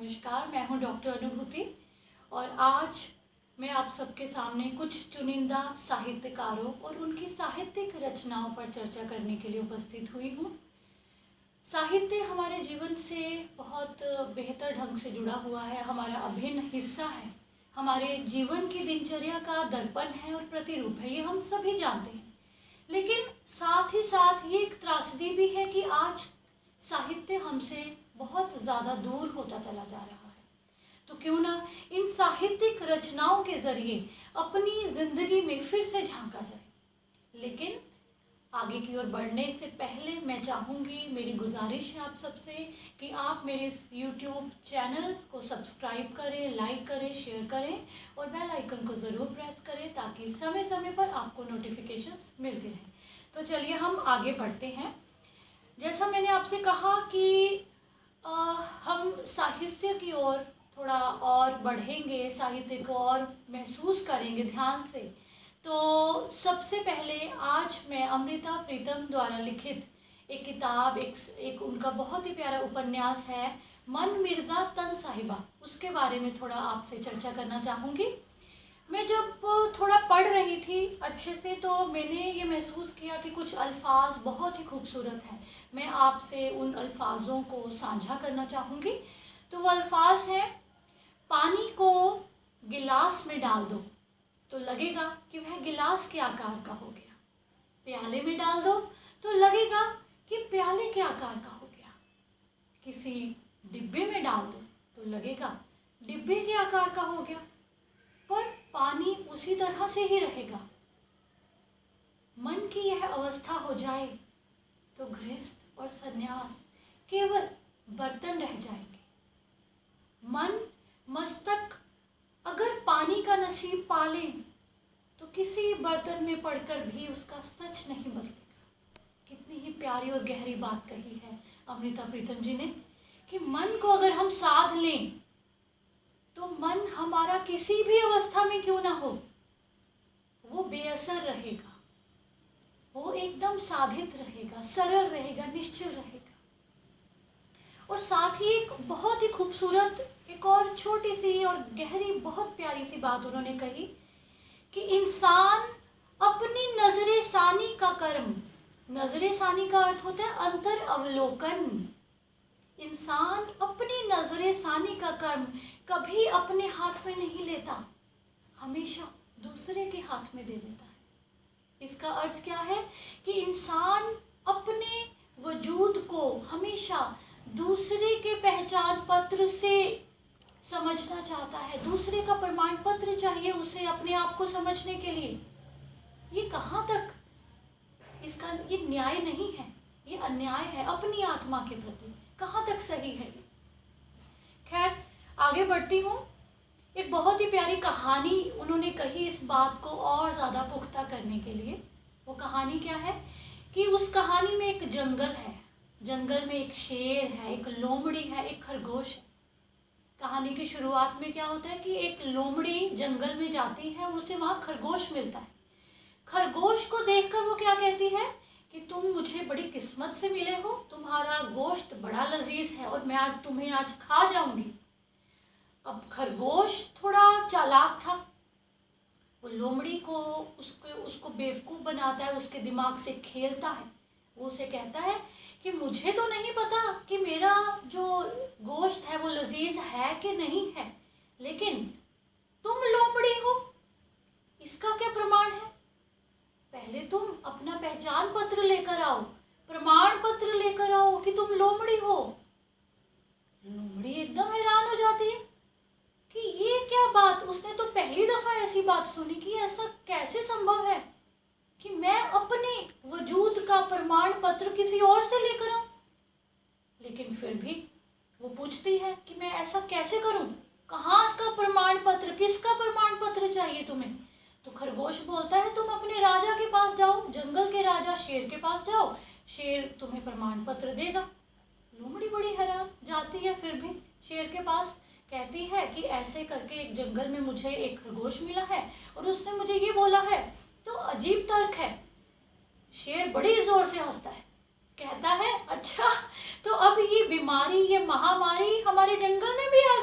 नमस्कार, मैं हूं डॉक्टर अनुभूति और आज मैं आप सबके सामने कुछ चुनिंदा साहित्यकारों और उनकी साहित्यिक रचनाओं पर चर्चा करने के लिए उपस्थित हुई हूं। साहित्य हमारे जीवन से बहुत बेहतर ढंग से जुड़ा हुआ है, हमारा अभिन्न हिस्सा है, हमारे जीवन की दिनचर्या का दर्पण है और प्रतिरूप है, ये हम सभी जानते हैं। लेकिन साथ ही साथ ये एक त्रासदी भी है कि आज साहित्य हमसे बहुत ज़्यादा दूर होता चला जा रहा है। तो क्यों ना इन साहित्यिक रचनाओं के जरिए अपनी जिंदगी में फिर से झांका जाए। लेकिन आगे की ओर बढ़ने से पहले मैं चाहूँगी, मेरी गुजारिश है आप सबसे कि आप मेरे इस YouTube चैनल को सब्सक्राइब करें, लाइक करें, शेयर करें और बेल आइकन को ज़रूर प्रेस करें ताकि समय समय पर आपको नोटिफिकेशंस मिलती रहें। तो चलिए हम आगे बढ़ते हैं। जैसा मैंने आपसे कहा कि हम साहित्य की ओर थोड़ा और बढ़ेंगे, साहित्य को और महसूस करेंगे ध्यान से। तो सबसे पहले आज मैं अमृता प्रीतम द्वारा लिखित एक किताब, एक उनका बहुत ही प्यारा उपन्यास है मन मिर्ज़ा तन साहिबा, उसके बारे में थोड़ा आपसे चर्चा करना चाहूँगी। मैं जब थोड़ा पढ़ रही थी अच्छे से तो मैंने ये महसूस किया कि कुछ अल्फाज बहुत ही खूबसूरत हैं। मैं आपसे उन अल्फाजों को साझा करना चाहूँगी। तो वो अल्फाज हैं, पानी को गिलास में डाल दो तो लगेगा कि वह गिलास के आकार का हो गया, प्याले में डाल दो तो लगेगा कि प्याले के आकार का हो गया, किसी डिब्बे में डाल दो तो लगेगा डिब्बे के आकार का हो गया, पर पानी उसी तरह से ही रहेगा। मन की यह अवस्था हो जाए तो गृहस्थ और सन्यास केवल बर्तन रह जाएंगे। मन मस्तक अगर पानी का नसीब पाले तो किसी बर्तन में पड़कर भी उसका सच नहीं बदलेगा। कितनी ही प्यारी और गहरी बात कही है अमृता प्रीतम जी ने कि मन को अगर हम साध लें तो मन हमारा किसी भी अवस्था में क्यों ना हो, वो बेअसर रहेगा, वो एकदम साधित रहेगा, सरल रहेगा, निश्चल रहेगा। और साथ ही एक बहुत ही खूबसूरत एक और छोटी सी और गहरी बहुत प्यारी सी बात उन्होंने कही कि इंसान अपनी नजरे सानी का कर्म, नजरे सानी का अर्थ होता है अंतर अवलोकन, इंसान अपनी नजरे सानी का कर्म कभी अपने हाथ में नहीं लेता, हमेशा दूसरे के हाथ में दे देता है। इसका अर्थ क्या है कि इंसान अपने वजूद को हमेशा दूसरे के पहचान पत्र से समझना चाहता है, दूसरे का प्रमाण पत्र चाहिए उसे अपने आप को समझने के लिए। ये कहाँ तक इसका ये न्याय नहीं है, ये अन्याय है अपनी आत्मा के प्रति, कहाँ तक सही है ये। खैर आगे बढ़ती हूँ। एक बहुत ही प्यारी कहानी उन्होंने कही इस बात को और ज़्यादा पुख्ता करने के लिए। वो कहानी क्या है कि उस कहानी में एक जंगल है, जंगल में एक शेर है, एक लोमड़ी है, एक खरगोश है। कहानी की शुरुआत में क्या होता है कि एक लोमड़ी जंगल में जाती है और उसे वहाँ खरगोश मिलता है। खरगोश को देखकर वो क्या कहती है कि तुम मुझे बड़ी किस्मत से मिले हो, तुम्हारा गोश्त बड़ा लजीज है और मैं आज तुम्हें आज खा जाऊंगी। अब खरगोश थोड़ा चालाक था, वो लोमड़ी को उसको बेवकूफ़ बनाता है, उसके दिमाग से खेलता है। वो उसे कहता है कि मुझे तो नहीं पता कि मेरा जो गोश्त है वो लजीज है कि नहीं है, लेकिन तुम लोमड़ी हो, इसका क्या प्रमाण है? पहले तुम अपना पहचान पत्र लेकर आओ, प्रमाण पत्र लेकर आओ कि तुम लोमड़ी हो। लोमड़ी एकदम हैरान हो जाती है कि ये क्या बात, उसने तो पहली दफा ऐसी बात सुनी कि ऐसा कैसे संभव है कि मैं अपने वजूद का प्रमाण पत्र किसी और से लेकर आऊं। लेकिन फिर भी वो पूछती है कि मैं ऐसा कैसे करूं, कहाँ इसका प्रमाण पत्र, किसका प्रमाण पत्र चाहिए तुम्हें? तो खरगोश बोलता है तुम अपने राजा के पास जाओ, जंगल के राजा शेर के पास जाओ, शेर तुम्हें प्रमाण पत्र देगा। लोमड़ी बड़ी हैरान जाती है, फिर भी शेर के पास कहती है कि ऐसे करके एक जंगल में मुझे एक खरगोश मिला है और उसने मुझे ये बोला है। तो अजीब तर्क है। शेर बड़ी जोर से हंसता है, कहता है अच्छा तो अब ये बीमारी, ये महामारी हमारे जंगल में भी आ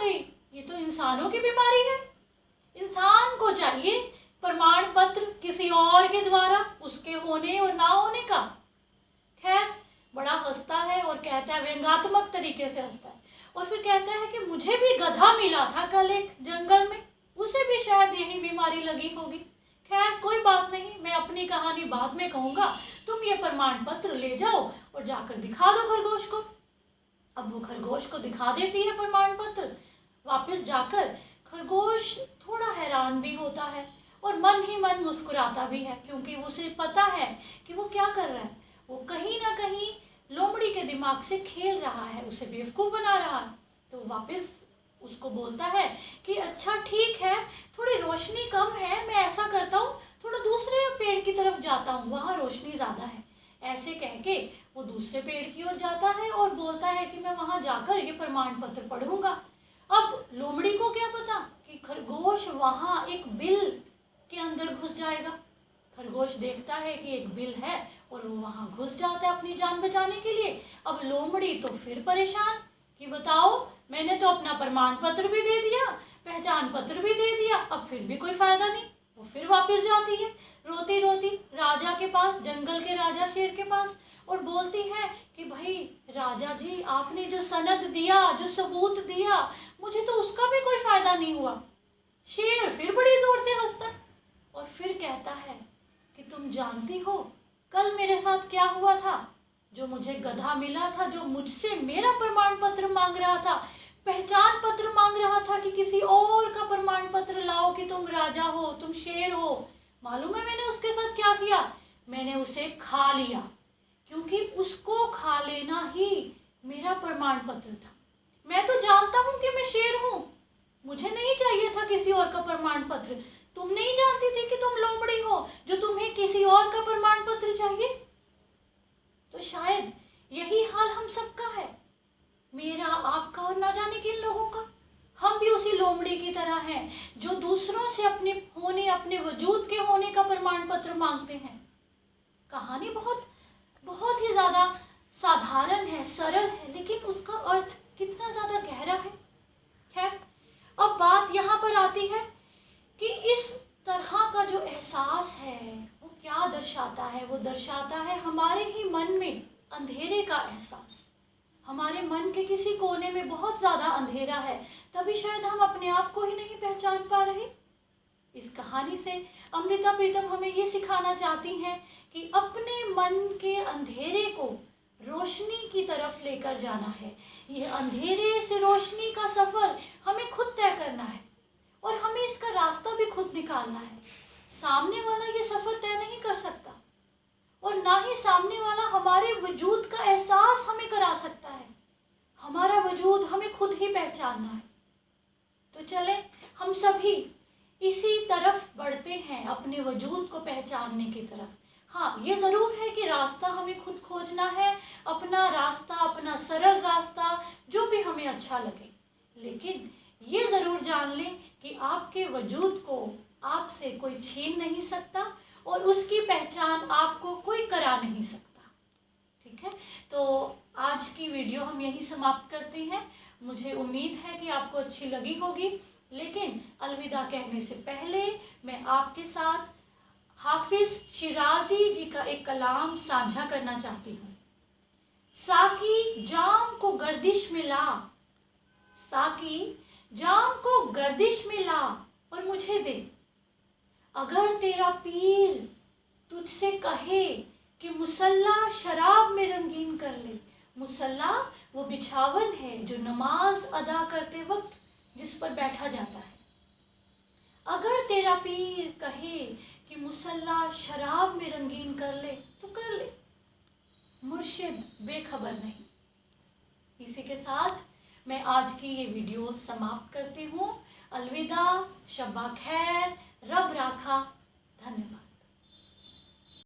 और फिर कहता है कि मुझे भी गधा मिला था कल एक जंगल में, उसे भी शायद यही बीमारी लगी होगी। खैर कोई बात नहीं, मैं अपनी कहानी बाद में कहूँगा, तुम ये प्रमाण पत्र ले जाओ और जाकर दिखा दो खरगोश को। अब वो खरगोश को दिखा देती है प्रमाण पत्र। वापस जाकर खरगोश थोड़ा हैरान भी होता है और मन ही मन मुस्कुराता भी है, क्योंकि उसे पता है कि वो क्या कर रहा है। वो कहीं ना कहीं लोमड़ी के दिमाग से खेल रहा है, उसे बेवकूफ़ बना रहा है। तो वापस उसको बोलता है कि अच्छा ठीक है, थोड़ी रोशनी कम है, मैं ऐसा करता हूँ, थोड़ा दूसरे पेड़ की तरफ जाता हूँ, वहाँ रोशनी ज़्यादा है। ऐसे कह के वो दूसरे पेड़ की ओर जाता है और बोलता है कि मैं वहाँ जाकर ये प्रमाण पत्र पढ़ूंगा। अब लोमड़ी को क्या पता कि खरगोश वहाँ एक बिल के अंदर घुस जाएगा। खरगोश देखता है कि एक बिल है और वो वहाँ घुस जाता है अपनी जान बचाने के लिए। अब लोमड़ी तो फिर परेशान कि बताओ, मैंने तो अपना प्रमाण पत्र भी दे दिया, पहचान पत्र भी दे दिया, अब फिर भी कोई फायदा नहीं। वो फिर वापस जाती है रोती रोती राजा के पास, जंगल के राजा शेर के पास, और बोलती है कि भाई राजा जी, आपने जो सनद दिया, जो सबूत दिया, मुझे तो उसका भी कोई फायदा नहीं हुआ। शेर फिर बड़ी जोर से हंसता है और फिर कहता है कि तुम जानती हो कल मेरे साथ क्या हुआ था? जो मुझे गधा मिला था, जो मुझसे मेरा प्रमाण पत्र मांग रहा था, पहचान पत्र मांग रहा था कि किसी और का प्रमाण पत्र लाओ कि तुम राजा हो, तुम शेर हो, मालूम है मैंने उसके साथ क्या किया? मैंने उसे खा लिया, क्योंकि उसको खा लेना ही मेरा प्रमाण पत्र था। मैं तो जानता हूं कि मैं शेर हूं, मुझे नहीं चाहिए था किसी और का प्रमाण पत्र। तुम नहीं जानती थी कि तुम लोमड़ी हो, जो तुम्हें किसी और का प्रमाण पत्र चाहिए? तो शायद यही हाल हम सबका है, मेरा, आपका और ना जाने किन लोगों का। हम भी उसी लोमड़ी की तरह हैं जो दूसरों से अपने होने, अपने वजूद के होने का प्रमाण पत्र मांगते हैं। कहानी बहुत बहुत ही ज्यादा साधारण है, सरल है, लेकिन उसका अर्थ कितना ज्यादा गहरा है। खैर, अब बात यहाँ पर आती है कि इस तरह का जो एहसास है वो क्या दर्शाता है? वो दर्शाता है हमारे ही मन में अंधेरे का एहसास। हमारे मन के किसी कोने में बहुत ज्यादा अंधेरा है, तभी शायद हम अपने आप को ही नहीं पहचान पा रहे। इस कहानी से अमृता प्रीतम हमें ये सिखाना चाहती हैं कि अपने मन के अंधेरे को रोशनी की तरफ लेकर जाना है। ये अंधेरे से रोशनी का सफर हमें खुद तय करना है और हमें इसका रास्ता भी खुद निकालना है। सामने वाला ये सफर तय नहीं कर सकता और ना ही सामने वाला हमारे वजूद का एहसास हमें करा सकता है। हमारा वजूद हमें खुद ही पहचानना है। तो चले हम सभी इसी तरफ बढ़ते हैं, अपने वजूद को पहचानने की तरफ। हाँ, ये जरूर है कि रास्ता हमें खुद खोजना है, अपना रास्ता, अपना सरल रास्ता, जो भी हमें अच्छा लगे। लेकिन ये जरूर जान लें कि आपके वजूद को आपसे कोई छीन नहीं सकता और उसकी पहचान आपको कोई करा नहीं सकता। ठीक है, तो आज की वीडियो हम यही समाप्त करते हैं। मुझे उम्मीद है कि आपको अच्छी लगी होगी, लेकिन अलविदा कहने से पहले मैं आपके साथ हाफिज शिराजी जी का एक कलाम साझा करना चाहती हूँ। साकी जाम को गर्दिश में ला, साकी जाम को गर्दिश में ला और मुझे दे। अगर तेरा पीर तुझसे कहे कि मुसल्ला शराब में रंगीन कर ले, मुसल्ला वो बिछावन है जो नमाज अदा करते वक्त जिस पर बैठा जाता है। अगर तेरा पीर कहे कि मुसल्ला शराब में रंगीन कर ले तो कर ले, मुर्शिद बेखबर नहीं। इसी के साथ मैं आज की ये वीडियो समाप्त करती हूँ। अलविदा, शब्बा खैर, रब राखा।